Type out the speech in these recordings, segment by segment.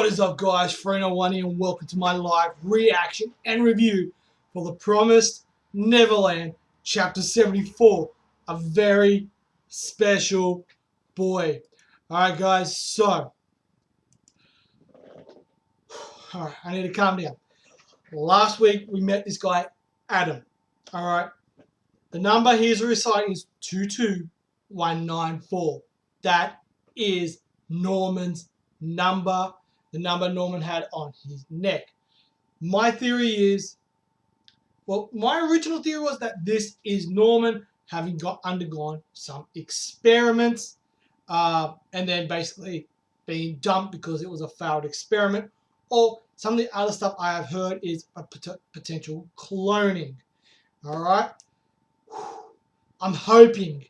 What is up, guys? Freno1 here, and welcome to my live reaction and review for The Promised Neverland, Chapter 74, a very special boy. Alright, guys, so, alright, I need to calm down. Last week, we met this guy, Adam. Alright, the number he's reciting is 22194. That is Norman's number. The number Norman had on his neck. My theory is, well, my original theory was that this is Norman having undergone some experiments and then basically being dumped because it was a failed experiment, or some of the other stuff I have heard is a potential cloning. Alright? I'm hoping,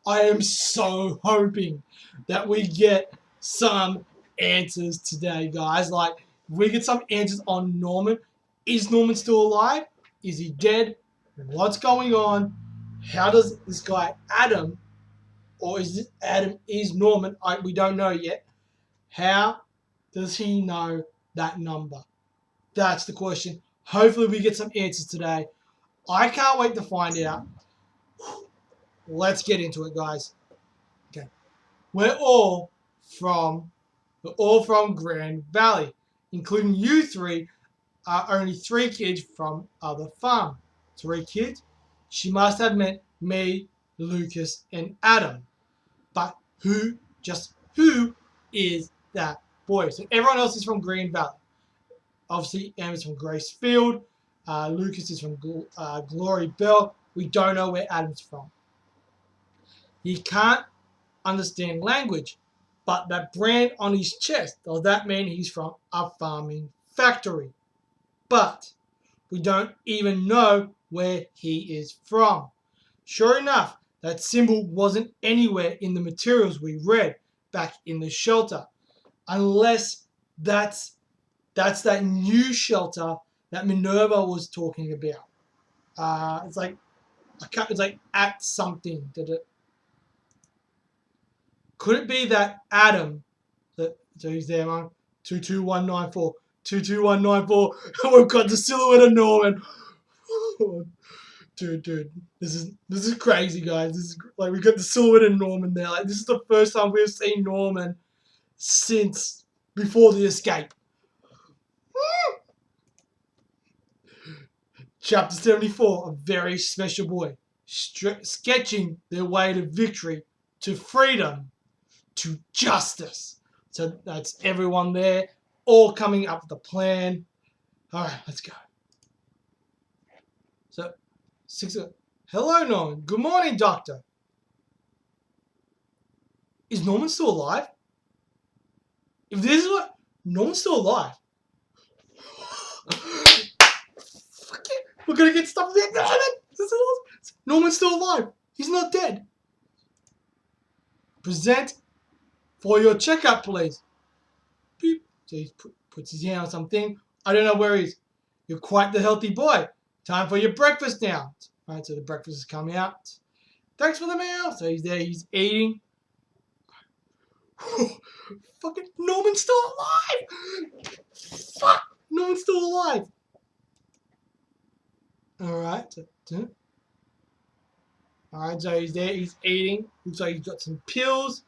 I am so hoping that we get some answers today, guys. Like, we get some answers on Norman. Is Norman still alive? Is he dead? What's going on? How does this guy Adam, or is this Adam is Norman? We don't know yet. How does he know that number? That's the question. Hopefully we get some answers today. I can't wait to find out. Let's get into it, guys. Okay. We're all from Grand Valley, including you three are only 3 kids from other farm. 3 kids? She must have meant me, Lucas, and Adam. But who is that boy? So everyone else is from Green Valley. Obviously, Emma's from Gracefield. Lucas is from Glory Bell. We don't know where Adam's from. He can't understand language, but that brand on his chest, does that mean he's from a farming factory? But we don't even know where he is from. Sure enough, that symbol wasn't anywhere in the materials we read back in the shelter, unless that's that new shelter that Minerva was talking about. It's like at something. Could it be that Adam, so he's there, man, 22194, 22194, and we've got the silhouette of Norman. Dude, this is crazy, guys. This is like, we've got the silhouette of Norman there. Like, this is the first time we've seen Norman since before the escape. Chapter 74, a very special boy, sketching their way to victory, to freedom, to justice. So that's everyone there, all coming up with a plan. All right, let's go. So, hello, Norman. Good morning, Doctor. Is Norman still alive? If this is what Norman's still alive, we're gonna get stuff there. Damn it! Norman's still alive. He's not dead. Present for your checkup, please. Beep. So he puts his hand on something. I don't know where he is. You're quite the healthy boy. Time for your breakfast now. All right, so the breakfast is coming out. Thanks for the meal. So he's there. He's eating. Fucking Norman's still alive. Fuck. Norman's still alive. All right. All right, so he's there. He's eating. Looks like he's got some pills.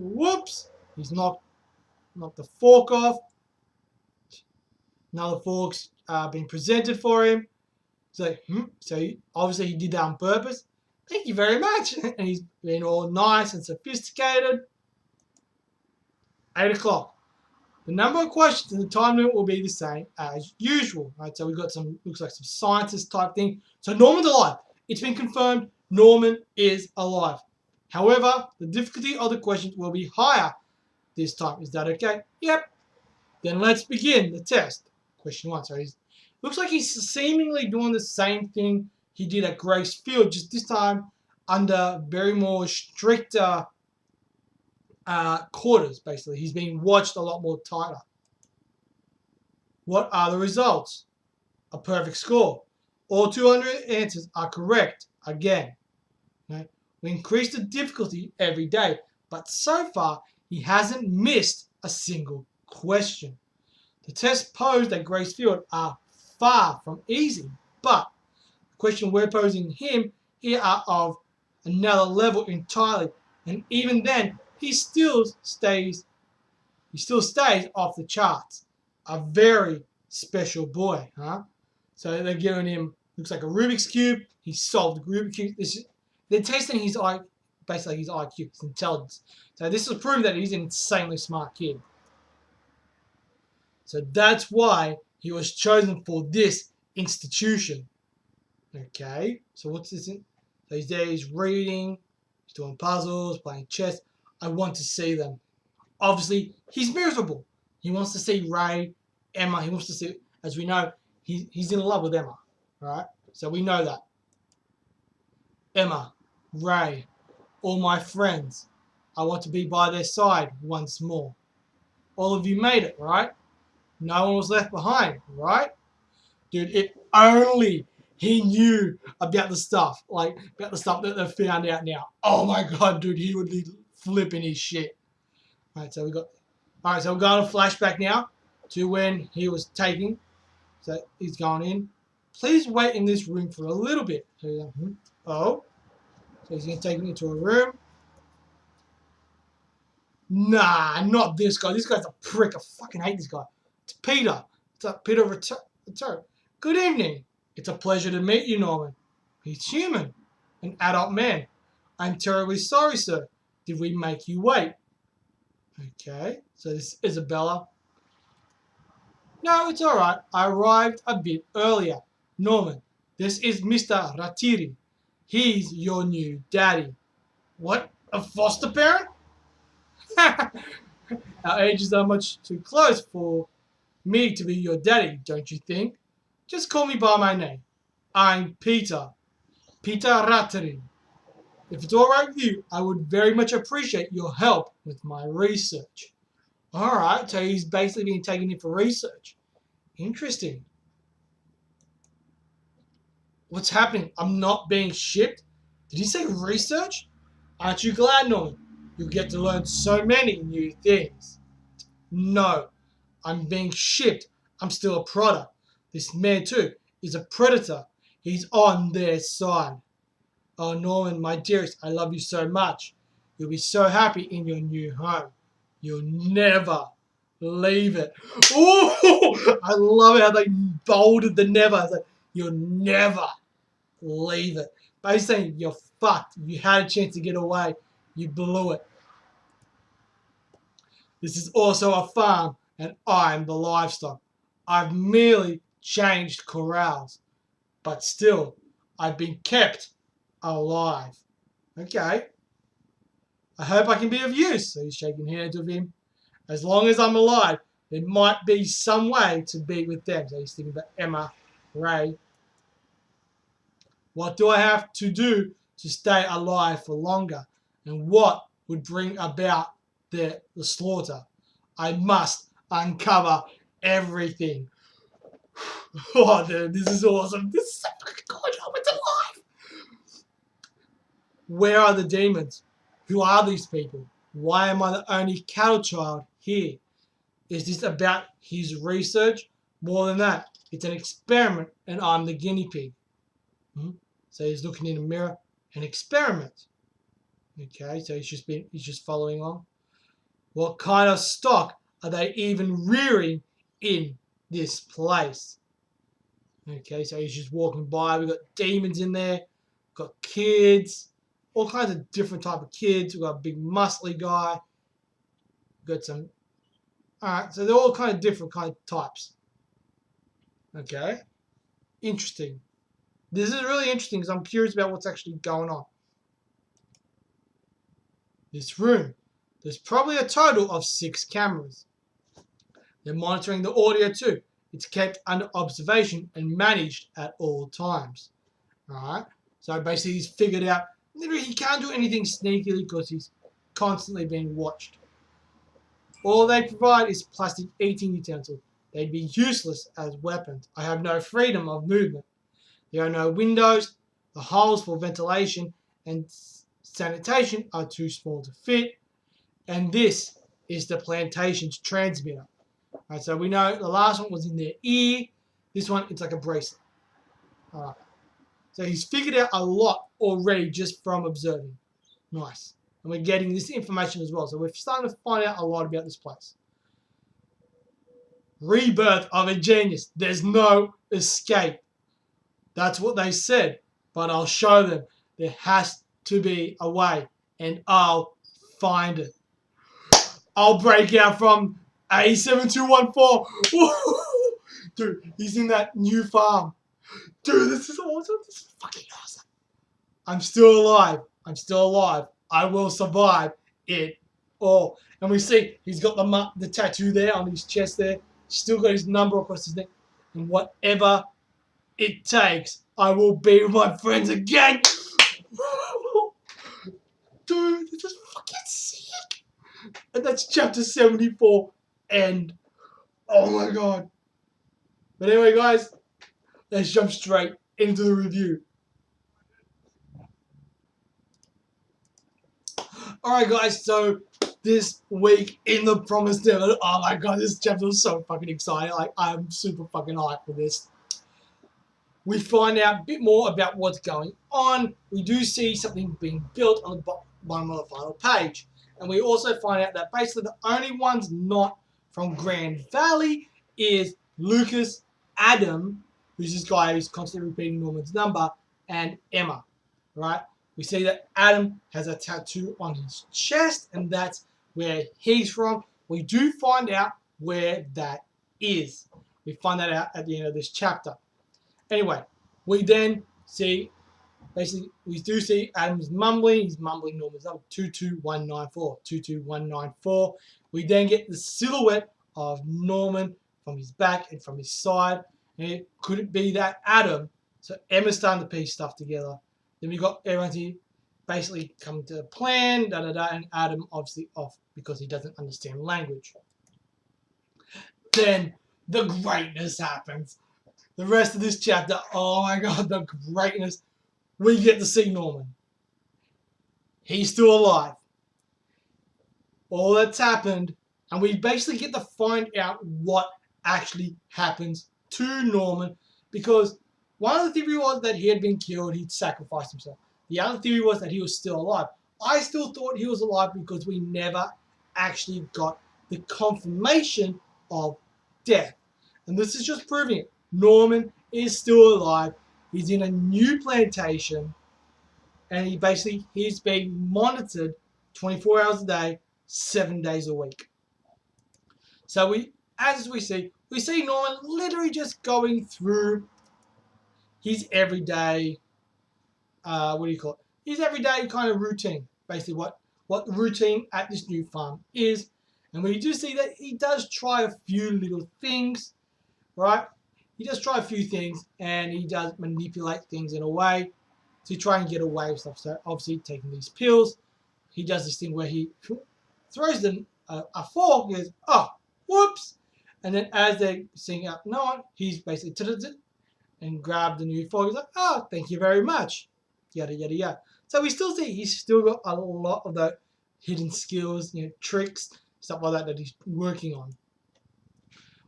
Whoops! He's knocked the fork off. Now the fork's been presented for him. So, obviously he did that on purpose. Thank you very much. And he's been all nice and sophisticated. 8 o'clock. The number of questions and the time limit will be the same as usual. Right, so we've got some, looks like some scientist type thing. So Norman's alive. It's been confirmed Norman is alive. However, the difficulty of the questions will be higher this time. Is that okay? Yep. Then let's begin the test. Question 1. So looks like he's seemingly doing the same thing he did at Gracefield, just this time under very more stricter quarters, basically. He's being watched a lot more tighter. What are the results? A perfect score. All 200 answers are correct again. Okay? We increase the difficulty every day, but so far he hasn't missed a single Question. The tests posed at Grace Field are far from easy, but the question we're posing him here are of another level entirely, and even then he still stays off the charts. A very special boy, huh? So they're giving him, looks like a Rubik's Cube. He solved the Rubik's Cube. They're testing his basically his IQ, his intelligence. So this is proving that he's an insanely smart kid. So that's why he was chosen for this institution. Okay, so what's this? So he's there, he's reading, he's doing puzzles, playing chess. I want to see them. Obviously, he's miserable. He wants to see Ray, Emma. He wants to see, as we know, he's in love with Emma, right? So we know that. Emma, Ray, all my friends. I want to be by their side once more. All of you made it, right? No one was left behind, right? Dude, if only he knew about the stuff, about the stuff that they found out now. Oh my god, dude, he would be flipping his shit. Alright, so we're going to flashback now to when he was taking. So he's going in. Please wait in this room for a little bit. So he's like, oh. So he's going to take me into a room. Nah, not this guy. This guy's a prick. I fucking hate this guy. It's Peter. It's Peter Return. Good evening. It's a pleasure to meet you, Norman. He's human. An adult man. I'm terribly sorry, sir. Did we make you wait? Okay, so this is Isabella. No, it's alright. I arrived a bit earlier. Norman, this is Mr. Ratiri. He's your new daddy. What? A foster parent? Our ages are much too close for me to be your daddy, don't you think? Just call me by my name. I'm Peter. Peter Ratiri. If it's alright with you, I would very much appreciate your help with my research. Alright, so he's basically being taken in for research. Interesting. What's happening? I'm not being shipped? Did he say research? Aren't you glad, Norman? You'll get to learn so many new things. No, I'm being shipped. I'm still a product. This man too is a predator. He's on their side. Oh, Norman, my dearest, I love you so much. You'll be so happy in your new home. You'll never leave it. Oh, I love how they bolded the never. It's like, you'll never leave it. Basically saying, you're fucked. You had a chance to get away. You blew it. This is also a farm, and I'm the livestock. I've merely changed corrals, but still, I've been kept alive. Okay. I hope I can be of use. So he's shaking hands with him. As long as I'm alive, there might be some way to be with them. So he's thinking about Emma, Ray. What do I have to do to stay alive for longer? And what would bring about the slaughter? I must uncover everything. Oh, dude, this is awesome. This is so fucking good. I went alive. Where are the demons? Who are these people? Why am I the only cattle child here? Is this about his research? More than that, it's an experiment and I'm the guinea pig. So he's looking in a mirror. An experiment. Okay, so he's just following on. What kind of stock are they even rearing in this place? Okay, so he's just walking by. We've got demons in there. We've got kids. All kinds of different type of kids. We've got a big muscly guy. We've got some... Alright, so they're all kind of different kind of types. Okay. Interesting. This is really interesting because I'm curious about what's actually going on. This room. There's probably a total of 6 cameras. They're monitoring the audio too. It's kept under observation and managed at all times. Alright. So basically he's figured out literally he can't do anything sneakily because he's constantly being watched. All they provide is plastic eating utensils. They'd be useless as weapons. I have no freedom of movement. There are no windows. The holes for ventilation and sanitation are too small to fit. And this is the plantation's transmitter. Right, so we know the last one was in their ear. This one, it's like a bracelet. All right. So he's figured out a lot already just from observing. Nice. And we're getting this information as well. So we're starting to find out a lot about this place. Rebirth of a genius. There's no escape. That's what they said. But I'll show them. There has to be a way. And I'll find it. I'll break out from A7214. Dude, he's in that new farm. Dude, this is awesome. This is fucking awesome. I'm still alive. I'm still alive. I will survive it all. And we see he's got the tattoo there on his chest there. Still got his number across his neck. And whatever it takes, I will be with my friends again. Dude, this is fucking sick. And that's chapter 74. And oh my god. But anyway, guys, let's jump straight into the review. Alright, guys, so this week in the Promised Neverland, oh my god, this chapter was so fucking exciting. Like, I'm super fucking hyped for this. We find out a bit more about what's going on. We do see something being built on the bottom of the final page. And we also find out that basically the only ones not from Grand Valley is Lucas, Adam, who's this guy who's constantly repeating Norman's number, and Emma, right? We see that Adam has a tattoo on his chest, and that's where he's from. We do find out where that is. We find that out at the end of this chapter. Anyway, we then see, basically, we do see Adam's mumbling. He's mumbling Norman's number, 22194, 22194. We then get the silhouette of Norman from his back and from his side. And could it be that Adam? So Emma's starting to piece stuff together. Then we got everyone here basically come to a plan, and Adam obviously off because he doesn't understand language. Then the greatness happens. The rest of this chapter, oh my god, the greatness. We get to see Norman. He's still alive. All that's happened, and we basically get to find out what actually happens to Norman, because one of the theories was that he had been killed, he'd sacrificed himself. The other theory was that he was still alive. I still thought he was alive because we never actually got the confirmation of death. And this is just proving it. Norman is still alive. He's in a new plantation, and he's being monitored 24 hours a day, 7 days a week. So as we see Norman literally just going through his everyday, his everyday kind of routine. Basically what the routine at this new farm is. And we do see that he does try a few little things, right? He does try a few things, and he does manipulate things in a way to try and get away with stuff. So obviously taking these pills, he does this thing where he throws them a fork, goes, oh, whoops. And then as they're seeing out no one, he's basically and grab the new fork. He's like, oh, thank you very much. Yada, yada, yada. So we still see he's still got a lot of the hidden skills, tricks, stuff like that he's working on.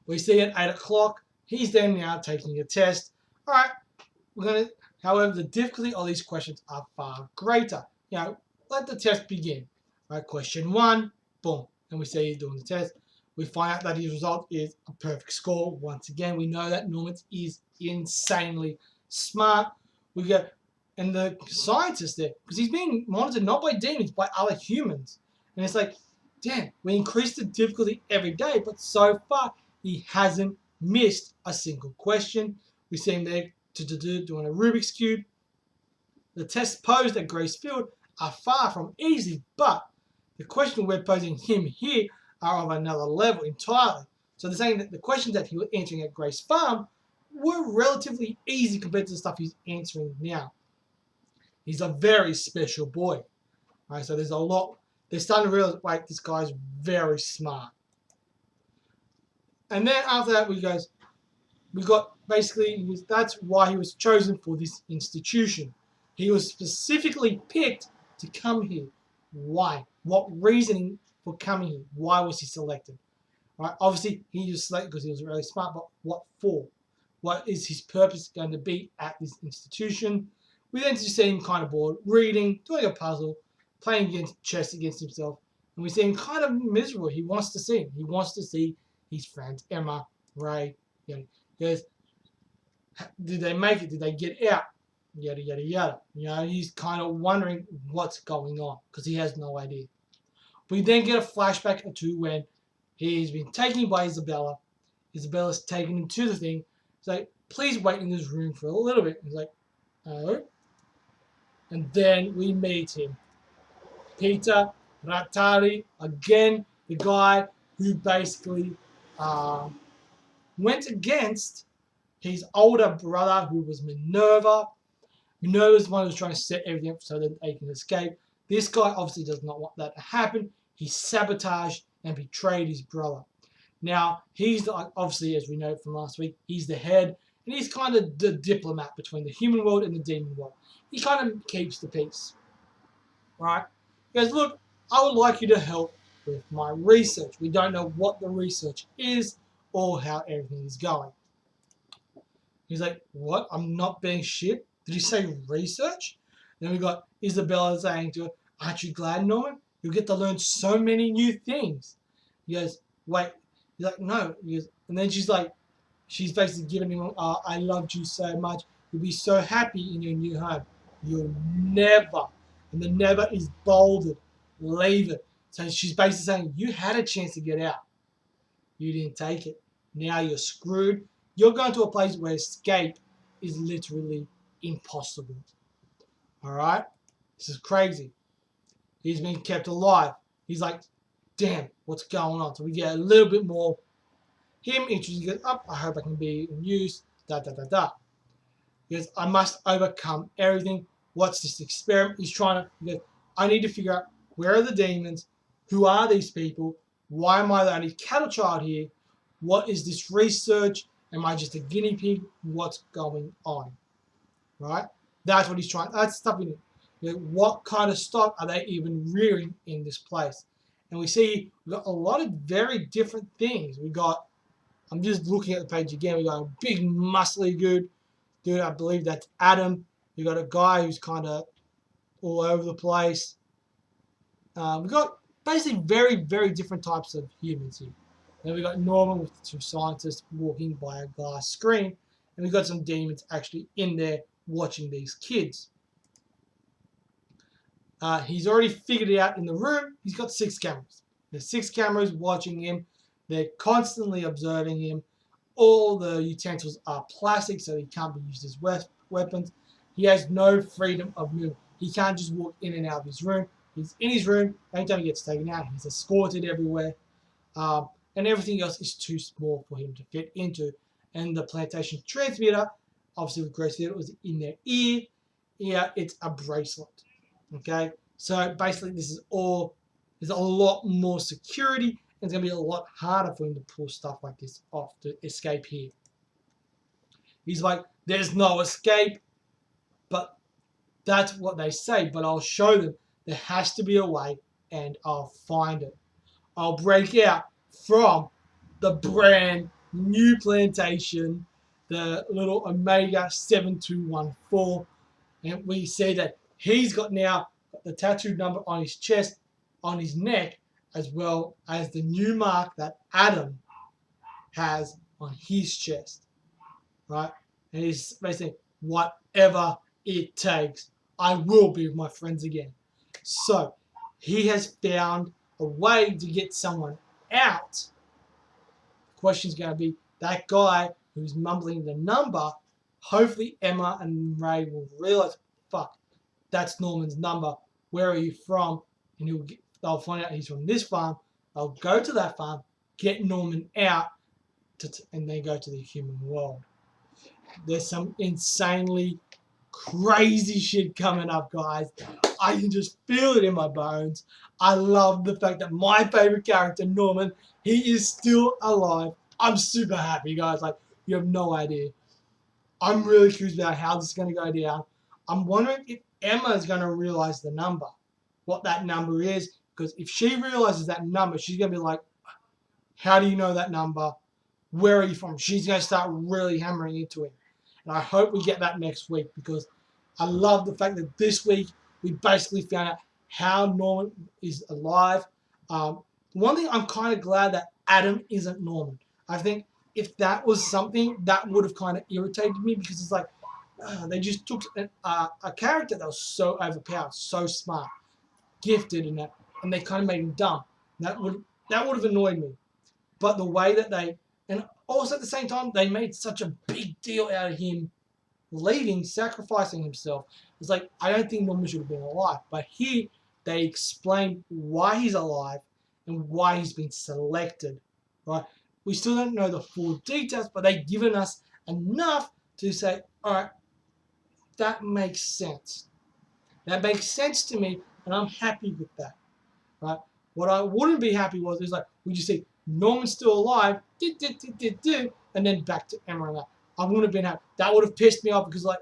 We see at 8 o'clock, he's then now taking a test. All right, however, the difficulty of these questions are far greater. Let the test begin. Right, question 1, boom, and we see he's doing the test. We find out that his result is a perfect score. Once again, we know that Norman is insanely smart. And the scientist there, because he's being monitored not by demons, by other humans. And it's like, damn, we increase the difficulty every day, but so far he hasn't missed a single question. We see him there doing a Rubik's Cube. The tests posed at Grace Field are far from easy, but the question we're posing him here are of another level entirely. So they're saying that the questions that he was answering at Grace Farm were relatively easy compared to the stuff he's answering now. He's a very special boy. Right, so there's a lot. They're starting to realize, wait, this guy's very smart. And then after that, we got basically, that's why he was chosen for this institution. He was specifically picked to come here. Why? What reasoning for coming here? Why was he selected? Right? Obviously, he used Slate because he was really smart, but what for? What is his purpose going to be at this institution? We then just see him kind of bored, reading, doing a puzzle, playing against chess against himself, and we see him kind of miserable. He wants to see him. He wants to see his friends, Emma, Ray. You know, he goes, did they make it? Did they get out? Yada yada yada. You know, he's kind of wondering what's going on because he has no idea. We then get a flashback to when he's been taken by Isabella. Isabella's taking him to the thing. He's like, please wait in this room for a little bit. He's like, oh. And then we meet him. Peter Rattari, again, the guy who basically went against his older brother, who was Minerva. Minerva's the one who's trying to set everything up so that they can escape. This guy obviously does not want that to happen. He sabotaged and betrayed his brother. Now, he's obviously, as we know from last week, he's the head, and he's kind of the diplomat between the human world and the demon world. He kind of keeps the peace, right? He goes, look, I would like you to help with my research. We don't know what the research is or how everything is going. He's like, what? I'm not being shit? Did he say research? Then we got Isabella saying to her, aren't you glad, Norman? You'll get to learn so many new things. He goes, wait. He's like, no. He goes, and then she's basically giving him, I loved you so much. You'll be so happy in your new home. You'll never, and the never is bolded, leave it. So she's basically saying, you had a chance to get out. You didn't take it. Now you're screwed. You're going to a place where escape is literally impossible. All right? This is crazy. He's been kept alive. He's like, damn, what's going on? So we get a little bit more him introducing, he goes, up, I hope I can be in use, da da da da. He goes, I must overcome everything. What's this experiment? He goes, I need to figure out where are the demons? Who are these people? Why am I the only cattle child here? What is this research? Am I just a guinea pig? What's going on? Right? That's what he's trying. That's stuff in it. You know, what kind of stock are they even rearing in this place? And we see we've got a lot of very different things. We got, I'm just looking at the page again. We got a big muscly dude. I believe that's Adam. We got a guy who's kind of all over the place. We got basically very, very different types of humans here. Then we got Norman with the two scientists walking by a glass screen, and we got some demons actually in there watching these kids. He's already figured it out in the room. He's got 6 cameras. There's 6 cameras watching him. They're constantly observing him. All the utensils are plastic, so he can't be used as weapons. He has no freedom of movement. He can't just walk in and out of his room. He's in his room. Anytime he gets taken out, he's escorted everywhere. And everything else is too small for him to fit into. And the plantation transmitter, obviously with Grace it was in their ear. Yeah, it's a bracelet. Okay, so basically this is all, there's a lot more security, and it's going to be a lot harder for him to pull stuff like this off to escape here. He's like, there's no escape, but that's what they say, but I'll show them there has to be a way, and I'll find it. I'll break out from the brand new plantation, the little Omega 7214, and we see that he's got now the tattooed number on his chest, on his neck, as well as the new mark that Adam has on his chest, right? And he's basically, whatever it takes, I will be with my friends again. So he has found a way to get someone out. The question's going to be, that guy who's mumbling the number, hopefully Emma and Ray will realize, fuck, that's Norman's number. Where are you from? And they'll find out he's from this farm. They'll go to that farm, get Norman out, and then go to the human world. There's some insanely crazy shit coming up, guys. I can just feel it in my bones. I love the fact that my favorite character, Norman, he is still alive. I'm super happy, guys. Like, you have no idea. I'm really curious about how this is going to go down. I'm wondering if Emma is going to realize the number, what that number is, because if she realizes that number, she's going to be like, How do you know that number? Where are you from? She's going to start really hammering into it. And I hope we get that next week, because I love the fact that this week we basically found out how Norman is alive. One thing, I'm kind of glad that Adam isn't Norman. I think if that was something, that would have kind of irritated me, because it's like they just took a character that was so overpowered, so smart, gifted, and they kind of made him dumb. That would have annoyed me. But the way that and also at the same time, they made such a big deal out of him leaving, sacrificing himself. It's like, I don't think Norman should have been alive. But here, they explain why he's alive and why he's been selected, right? We still don't know the full details, but they've given us enough to say, all right, that makes sense. That makes sense to me, and I'm happy with that, right? What I wouldn't be happy was, like, we just say, Norman's still alive, and then back to Emerald. I wouldn't have been happy. That would have pissed me off, because, like,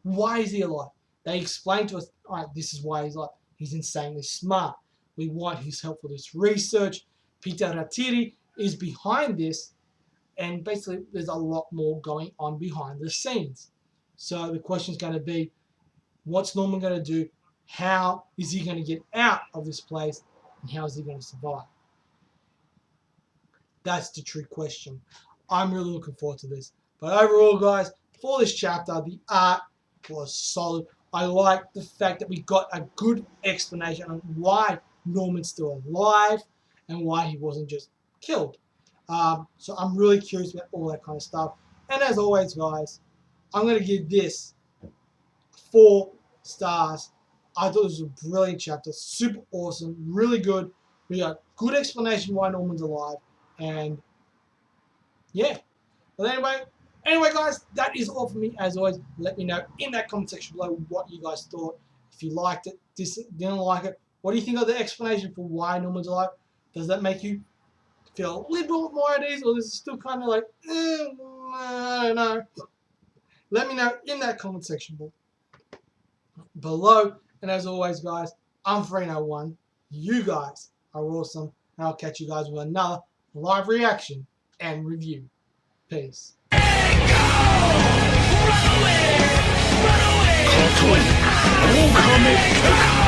why is he alive? They explained to us, all right, this is why he's alive. He's insanely smart. We want his help for this research. Peter Rattiri is behind this, and basically there's a lot more going on behind the scenes. So the question is going to be, what's Norman going to do? How is he going to get out of this place? And how is he going to survive? That's the true question. I'm really looking forward to this. But overall, guys, for this chapter, the art was solid. I like the fact that we got a good explanation on why Norman's still alive and why he wasn't just killed. So I'm really curious about all that kind of stuff. And as always, guys, I'm going to give this 4 stars. I thought it was a brilliant chapter. Super awesome. Really good. We got good explanation why Norman's alive. And yeah. But anyway, guys, that is all for me. As always, let me know in that comment section below what you guys thought. If you liked it, didn't like it, what do you think of the explanation for why Norman's alive? Does that make you feel a little bit more at ease, or is it still kind of like, I don't know? Let me know in that comment section below. And as always, guys, I'm Freno1. You guys are awesome. And I'll catch you guys with another live reaction and review. Peace. Run away! Run away!